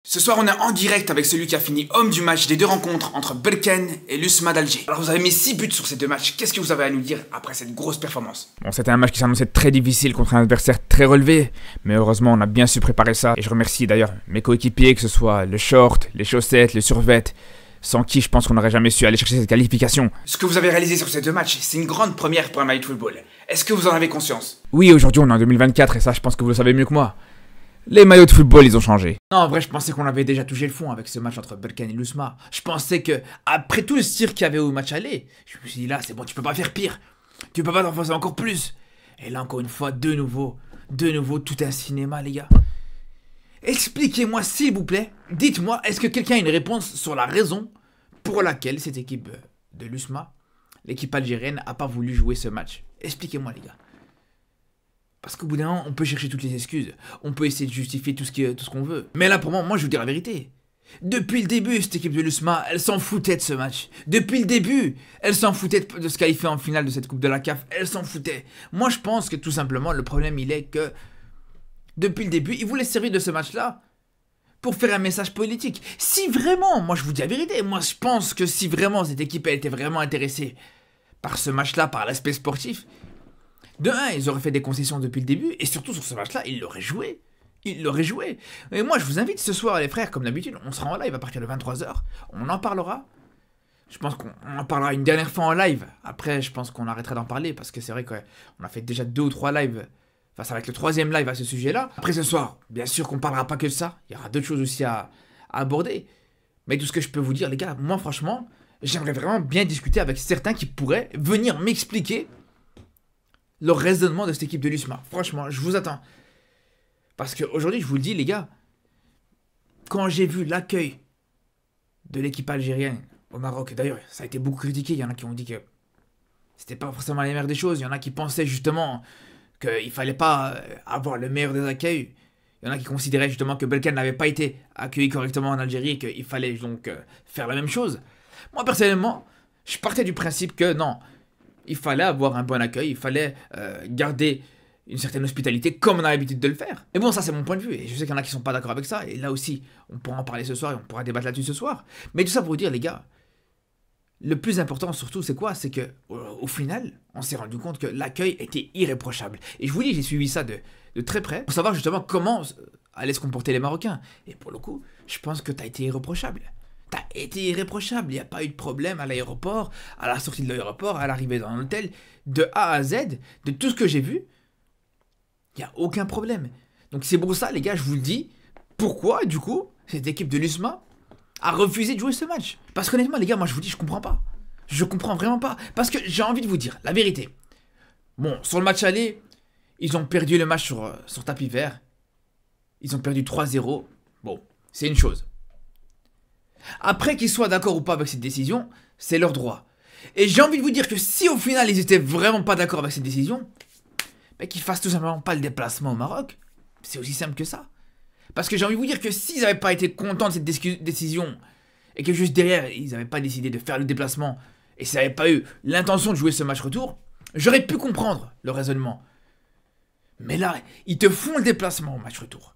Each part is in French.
Ce soir, on est en direct avec celui qui a fini homme du match des deux rencontres entre Belken et l'USMA d'Alger. Alors vous avez mis 6 buts sur ces deux matchs, qu'est-ce que vous avez à nous dire après cette grosse performance? Bon, c'était un match qui s'annonçait très difficile contre un adversaire très relevé, mais heureusement on a bien su préparer ça, et je remercie d'ailleurs mes coéquipiers, que ce soit le short, les chaussettes, les survêt, sans qui je pense qu'on n'aurait jamais su aller chercher cette qualification. Ce que vous avez réalisé sur ces deux matchs, c'est une grande première pour un maillot de football. Est-ce que vous en avez conscience? Oui, aujourd'hui on est en 2024, et ça je pense que vous le savez mieux que moi. Les maillots de football, ils ont changé. Non, en vrai, je pensais qu'on avait déjà touché le fond avec ce match entre Belken et l'USMA. Je pensais que, après tout le cirque qu'il y avait au match aller, je me suis dit là, c'est bon, tu peux pas faire pire. Tu peux pas t'enfoncer encore plus. Et là, encore une fois, de nouveau, tout un cinéma, les gars. Expliquez-moi, s'il vous plaît, dites-moi, est-ce que quelqu'un a une réponse sur la raison pour laquelle cette équipe de l'USMA, l'équipe algérienne, a pas voulu jouer ce match? Expliquez-moi, les gars. Parce qu'au bout d'un moment, on peut chercher toutes les excuses. On peut essayer de justifier tout ce qu'on veut. Mais là, pour moi, je vous dis la vérité. Depuis le début, cette équipe de l'USMA, elle s'en foutait de ce match. Depuis le début, elle s'en foutait de se qualifier en finale de cette Coupe de la CAF. Elle s'en foutait. Moi, je pense que tout simplement, le problème, il est que depuis le début, ils voulaient se servir de ce match-là pour faire un message politique. Si vraiment, moi, je vous dis la vérité, moi, je pense que si vraiment cette équipe, elle était vraiment intéressée par ce match-là, par l'aspect sportif, de un, ils auraient fait des concessions depuis le début, et surtout sur ce match-là, ils l'auraient joué. Ils l'auraient joué. Et moi, je vous invite ce soir, les frères, comme d'habitude, on sera en live à partir de 23h. On en parlera. Je pense qu'on en parlera une dernière fois en live. Après, je pense qu'on arrêtera d'en parler, parce que c'est vrai qu'on a fait déjà 2 ou 3 lives. Enfin, ça va être le 3e live à ce sujet-là. Après ce soir, bien sûr qu'on parlera pas que de ça. Il y aura d'autres choses aussi à aborder. Mais tout ce que je peux vous dire, les gars, moi, franchement, j'aimerais vraiment bien discuter avec certains qui pourraient venir m'expliquer le raisonnement de cette équipe de l'USMA. Franchement, je vous attends. Parce qu'aujourd'hui, je vous le dis, les gars, quand j'ai vu l'accueil de l'équipe algérienne au Maroc, d'ailleurs, ça a été beaucoup critiqué, il y en a qui ont dit que c'était pas forcément la meilleure des choses, il y en a qui pensaient justement qu'il fallait pas avoir le meilleur des accueils, il y en a qui considéraient justement que Belken n'avait pas été accueilli correctement en Algérie et qu'il fallait donc faire la même chose. Moi, personnellement, je partais du principe que non, il fallait avoir un bon accueil, il fallait garder une certaine hospitalité comme on a l'habitude de le faire. Et bon, ça c'est mon point de vue, et je sais qu'il y en a qui sont pas d'accord avec ça, et là aussi, on pourra en parler ce soir, et on pourra débattre là-dessus ce soir. Mais tout ça pour vous dire, les gars, le plus important surtout, c'est quoi? C'est que au final, on s'est rendu compte que l'accueil était irréprochable. Et je vous dis, j'ai suivi ça de très près, pour savoir justement comment allaient se comporter les Marocains. Et pour le coup, je pense que t'as été irréprochable. T'as été irréprochable, il n'y a pas eu de problème à l'aéroport, à la sortie de l'aéroport, à l'arrivée dans l'hôtel, de A à Z, de tout ce que j'ai vu, il n'y a aucun problème. Donc c'est pour ça, les gars, je vous le dis, pourquoi, du coup, cette équipe de l'USMA a refusé de jouer ce match. Parce qu'honnêtement, les gars, moi je vous dis, je comprends pas. Je comprends vraiment pas. Parce que j'ai envie de vous dire la vérité. Bon, sur le match aller, ils ont perdu le match sur tapis vert. Ils ont perdu 3-0. Bon, c'est une chose. Après qu'ils soient d'accord ou pas avec cette décision, c'est leur droit. Et j'ai envie de vous dire que si au final ils étaient vraiment pas d'accord avec cette décision, ben qu'ils fassent tout simplement pas le déplacement au Maroc. C'est aussi simple que ça. Parce que j'ai envie de vous dire que s'ils n'avaient pas été contents de cette décision, et que juste derrière ils n'avaient pas décidé de faire le déplacement, et s'ils n'avaient pas eu l'intention de jouer ce match retour, j'aurais pu comprendre le raisonnement. Mais là, ils te font le déplacement au match retour.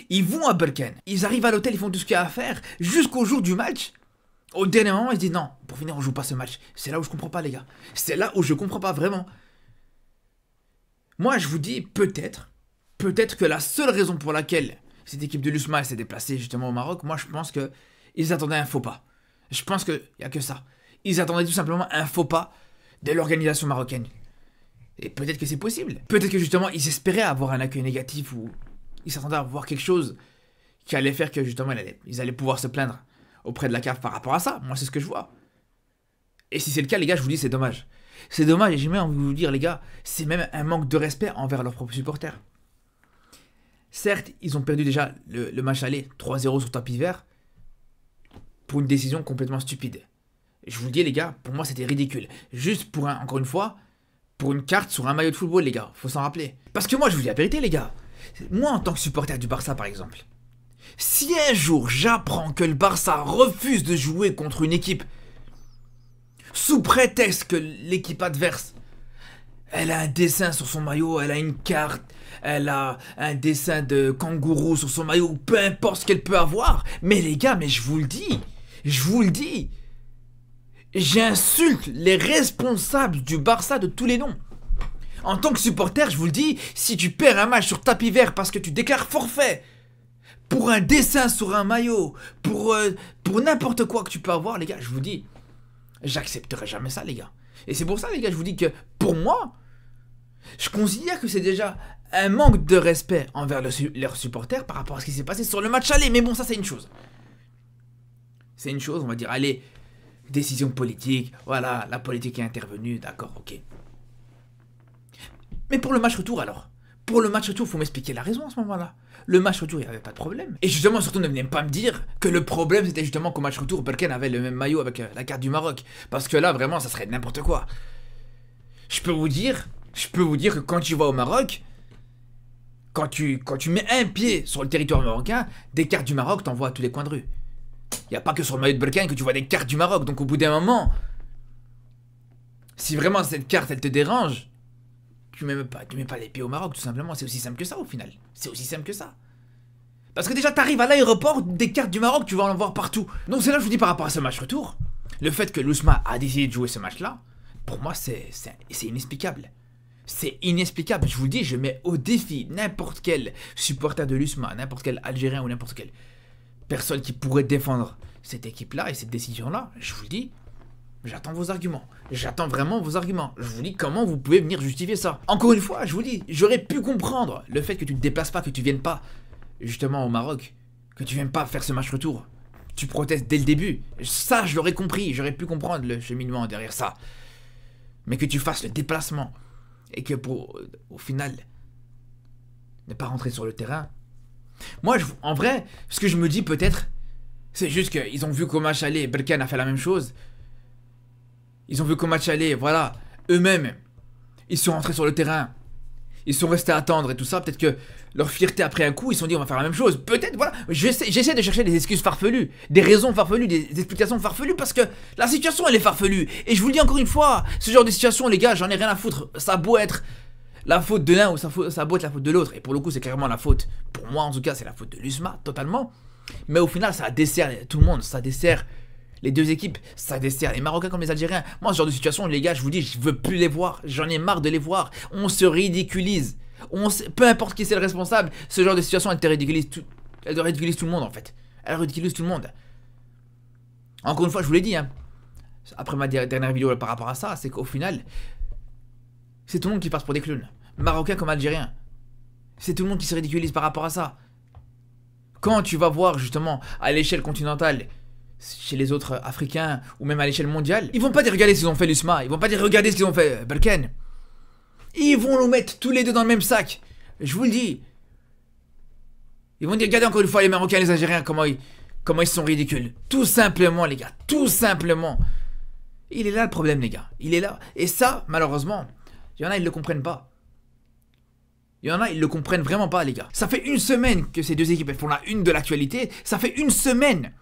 Ils vont à Belken, ils arrivent à l'hôtel, ils font tout ce qu'il y a à faire, jusqu'au jour du match. Au dernier moment, ils se disent non, pour finir, on joue pas ce match. C'est là où je comprends pas, les gars. C'est là où je comprends pas vraiment. Moi, je vous dis, peut-être que la seule raison pour laquelle cette équipe de l'USMA s'est déplacée justement au Maroc, moi, je pense qu'ils attendaient un faux pas. Je pense qu'il n'y a que ça. Ils attendaient tout simplement un faux pas de l'organisation marocaine. Et peut-être que c'est possible. Peut-être que justement, ils espéraient avoir un accueil négatif ou ils s'attendaient à voir quelque chose qui allait faire que justement ils allaient pouvoir se plaindre auprès de la CAF par rapport à ça. Moi, c'est ce que je vois. Et si c'est le cas, les gars, je vous dis, c'est dommage. C'est dommage, et j'ai même envie de vous dire, les gars, c'est même un manque de respect envers leurs propres supporters. Certes, ils ont perdu déjà le match aller 3-0 sur tapis vert pour une décision complètement stupide. Je vous le dis, les gars, pour moi, c'était ridicule. Juste pour encore une fois, pour une carte sur un maillot de football, les gars. Faut s'en rappeler. Parce que moi, je vous dis la vérité, les gars. Moi, en tant que supporter du Barça, par exemple, si un jour j'apprends que le Barça refuse de jouer contre une équipe sous prétexte que l'équipe adverse, elle a un dessin sur son maillot, elle a une carte, elle a un dessin de kangourou sur son maillot, peu importe ce qu'elle peut avoir. Mais les gars, mais je vous le dis, j'insulte les responsables du Barça de tous les noms. En tant que supporter, je vous le dis, si tu perds un match sur tapis vert parce que tu déclares forfait, pour un dessin sur un maillot, pour n'importe quoi que tu peux avoir, les gars, je vous dis, j'accepterai jamais ça, les gars. Et c'est pour ça, les gars, je vous dis que, pour moi, je considère que c'est déjà un manque de respect envers leurs supporters par rapport à ce qui s'est passé sur le match aller. Mais bon, ça, c'est une chose. C'est une chose, on va dire, allez, décision politique, voilà, la politique est intervenue, d'accord, ok. Mais pour le match retour, alors, pour le match retour, il faut m'expliquer la raison à ce moment-là. Le match retour, il n'y avait pas de problème. Et justement, surtout, ne venez pas me dire que le problème, c'était justement qu'au match retour, Berkane avait le même maillot avec la carte du Maroc. Parce que là, vraiment, ça serait n'importe quoi. Je peux vous dire que quand tu vas au Maroc, quand tu mets un pied sur le territoire marocain, des cartes du Maroc, t'en vois à tous les coins de rue. Il n'y a pas que sur le maillot de Berkane que tu vois des cartes du Maroc. Donc au bout d'un moment, si vraiment cette carte, elle te dérange, tu mets pas les pieds au Maroc, tout simplement. C'est aussi simple que ça, au final. C'est aussi simple que ça. Parce que déjà, t'arrives à l'aéroport, des cartes du Maroc, tu vas en voir partout. Donc c'est là que je vous dis par rapport à ce match retour. Le fait que l'Ousma a décidé de jouer ce match-là, pour moi, c'est inexplicable. C'est inexplicable. Je vous le dis, je mets au défi n'importe quel supporter de l'Ousma, n'importe quel Algérien ou n'importe quelle personne qui pourrait défendre cette équipe-là et cette décision-là. Je vous le dis, j'attends vos arguments. J'attends vraiment vos arguments. Je vous dis comment vous pouvez venir justifier ça. Encore une fois, je vous dis, j'aurais pu comprendre le fait que tu ne te déplaces pas, que tu viennes pas justement au Maroc, que tu viennes pas faire ce match retour. Tu protestes dès le début. Ça, je l'aurais compris. J'aurais pu comprendre le cheminement derrière ça. Mais que tu fasses le déplacement et que au final, ne pas rentrer sur le terrain. Moi, en vrai, ce que je me dis peut-être, c'est juste qu'ils ont vu qu'au match aller, Berkane a fait la même chose. Ils ont vu qu'au match aller, voilà, eux-mêmes, ils sont rentrés sur le terrain. Ils sont restés à attendre et tout ça. Peut-être que leur fierté après un coup, ils se sont dit on va faire la même chose. Peut-être, voilà. J'essaie de chercher des excuses farfelues, des raisons farfelues, des explications farfelues parce que la situation elle est farfelue. Et je vous le dis encore une fois, ce genre de situation, les gars, j'en ai rien à foutre. Ça a beau être la faute de l'un ou ça a beau être la faute de l'autre. Et pour le coup, c'est clairement la faute. Pour moi, en tout cas, c'est la faute de l'USMA, totalement. Mais au final, ça dessert tout le monde. Ça dessert les deux équipes, ça dessert les Marocains comme les Algériens. Moi, ce genre de situation, les gars, je vous dis, je veux plus les voir. J'en ai marre de les voir. On se ridiculise. Peu importe qui c'est le responsable, ce genre de situation, elle te ridiculise. Elle te ridiculise tout le monde, en fait. Elle ridiculise tout le monde. Encore une fois, je vous l'ai dit, hein, après ma dernière vidéo par rapport à ça, c'est qu'au final, c'est tout le monde qui passe pour des clowns. Marocains comme Algériens. C'est tout le monde qui se ridiculise par rapport à ça. Quand tu vas voir, justement, à l'échelle continentale, chez les autres Africains, ou même à l'échelle mondiale, ils vont pas dire regarder ce qu'ils ont fait l'USMA, ils vont pas dire regarder ce qu'ils ont fait Berkane. Ils vont nous mettre tous les deux dans le même sac. Je vous le dis. Ils vont dire regardez encore une fois les Marocains et les Algériens, comment ils sont ridicules. Tout simplement, les gars, tout simplement. Il est là le problème, les gars. Il est là. Et ça, malheureusement, il y en a, ils le comprennent pas. Il y en a, ils le comprennent vraiment pas, les gars. Ça fait une semaine que ces deux équipes elles font la une de l'actualité. Ça fait une semaine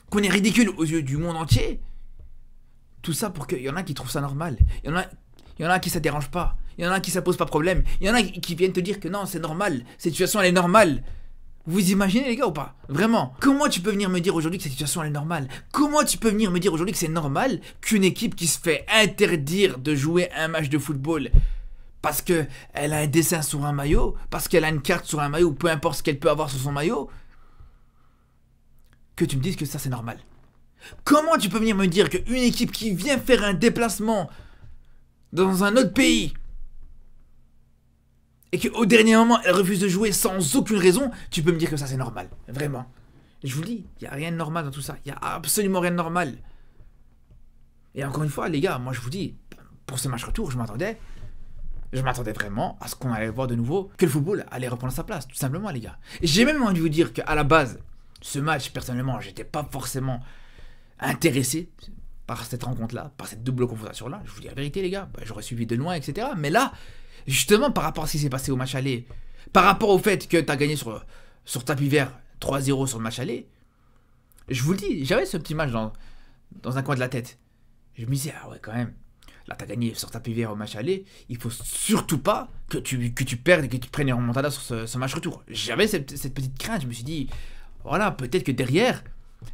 qu'on est ridicule aux yeux du monde entier. Tout ça pour qu'il y en a qui trouvent ça normal. Il y en a qui ça dérange pas. Il y en a qui ça pose pas problème. Il y en a qui viennent te dire que non, c'est normal. Cette situation, elle est normale. Vous imaginez, les gars, ou pas? Vraiment. Comment tu peux venir me dire aujourd'hui que cette situation, elle est normale? Comment tu peux venir me dire aujourd'hui que c'est normal qu'une équipe qui se fait interdire de jouer un match de football parce qu'elle a un dessin sur un maillot, parce qu'elle a une carte sur un maillot, peu importe ce qu'elle peut avoir sur son maillot, que tu me dises que ça c'est normal? Comment tu peux venir me dire qu'une équipe qui vient faire un déplacement dans un autre pays et qu'au dernier moment elle refuse de jouer sans aucune raison, tu peux me dire que ça c'est normal? Vraiment. Je vous le dis, il n'y a rien de normal dans tout ça. Il n'y a absolument rien de normal. Et encore une fois, les gars, moi je vous dis, pour ce match retour, je m'attendais vraiment à ce qu'on allait voir de nouveau, que le football allait reprendre sa place, tout simplement, les gars. Et j'ai même envie de vous dire qu'à la base, ce match, personnellement, j'étais pas forcément intéressé par cette rencontre-là, par cette double confrontation-là. Je vous dis la vérité, les gars, j'aurais suivi de loin, etc. Mais là, justement, par rapport à ce qui s'est passé au match aller, par rapport au fait que tu as gagné sur tapis vert 3-0 sur le match aller, je vous le dis, j'avais ce petit match dans un coin de la tête. Je me disais, ah ouais, quand même, Là, t'as gagné sur ta PVR au match aller. Il faut surtout pas que tu perdes et que tu prennes une remontada sur ce match retour. J'avais cette petite crainte. Je me suis dit, voilà, peut-être que derrière,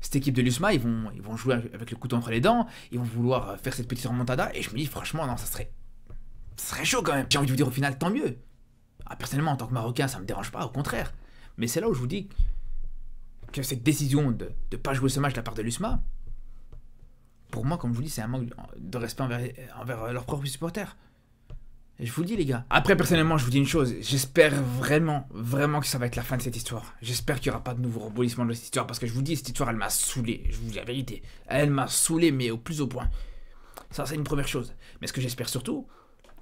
cette équipe de l'USMA, ils vont jouer avec le couteau entre les dents. Ils vont vouloir faire cette petite remontada. Et je me dis, franchement, non, ça serait chaud quand même. J'ai envie de vous dire, au final, tant mieux. Ah, personnellement, en tant que Marocain, ça me dérange pas, au contraire. Mais c'est là où je vous dis que cette décision de ne pas jouer ce match de la part de l'USMA, pour moi, comme je vous dis, c'est un manque de respect envers leurs propres supporters. Et je vous le dis, les gars. Après, personnellement, je vous dis une chose. J'espère vraiment, vraiment que ça va être la fin de cette histoire. J'espère qu'il n'y aura pas de nouveau rebondissement de cette histoire. Parce que je vous dis, cette histoire, elle m'a saoulé. Je vous dis la vérité. Elle m'a saoulé, mais au plus haut point. Ça, c'est une première chose. Mais ce que j'espère surtout,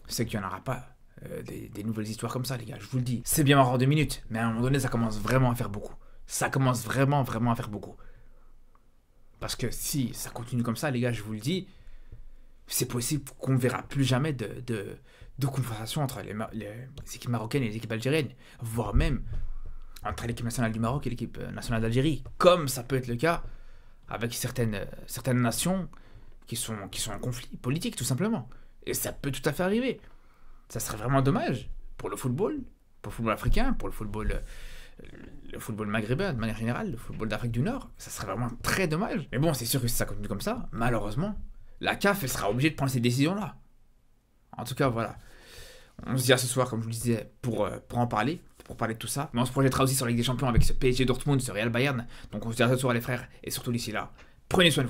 c'est qu'il n'y en aura pas des nouvelles histoires comme ça, les gars. Je vous le dis. C'est bien marrant 2 minutes. Mais à un moment donné, ça commence vraiment à faire beaucoup. Ça commence vraiment, vraiment à faire beaucoup. Parce que si ça continue comme ça, les gars, je vous le dis, c'est possible qu'on ne verra plus jamais de confrontation entre les équipes marocaines et les équipes algériennes, voire même entre l'équipe nationale du Maroc et l'équipe nationale d'Algérie, comme ça peut être le cas avec certaines nations qui sont en conflit politique, tout simplement. Et ça peut tout à fait arriver. Ça serait vraiment dommage pour le football africain, pour le football maghrébin de manière générale, le football d'Afrique du Nord. Ça serait vraiment très dommage. Mais bon, c'est sûr que si ça continue comme ça, malheureusement, la CAF, elle sera obligée de prendre ces décisions-là. En tout cas, voilà. On se dit à ce soir, comme je vous le disais, pour en parler, pour parler de tout ça. Mais on se projettera aussi sur la Ligue des Champions avec ce PSG Dortmund, ce Real Bayern. Donc on se dit à ce soir, les frères, et surtout d'ici là, prenez soin de vous.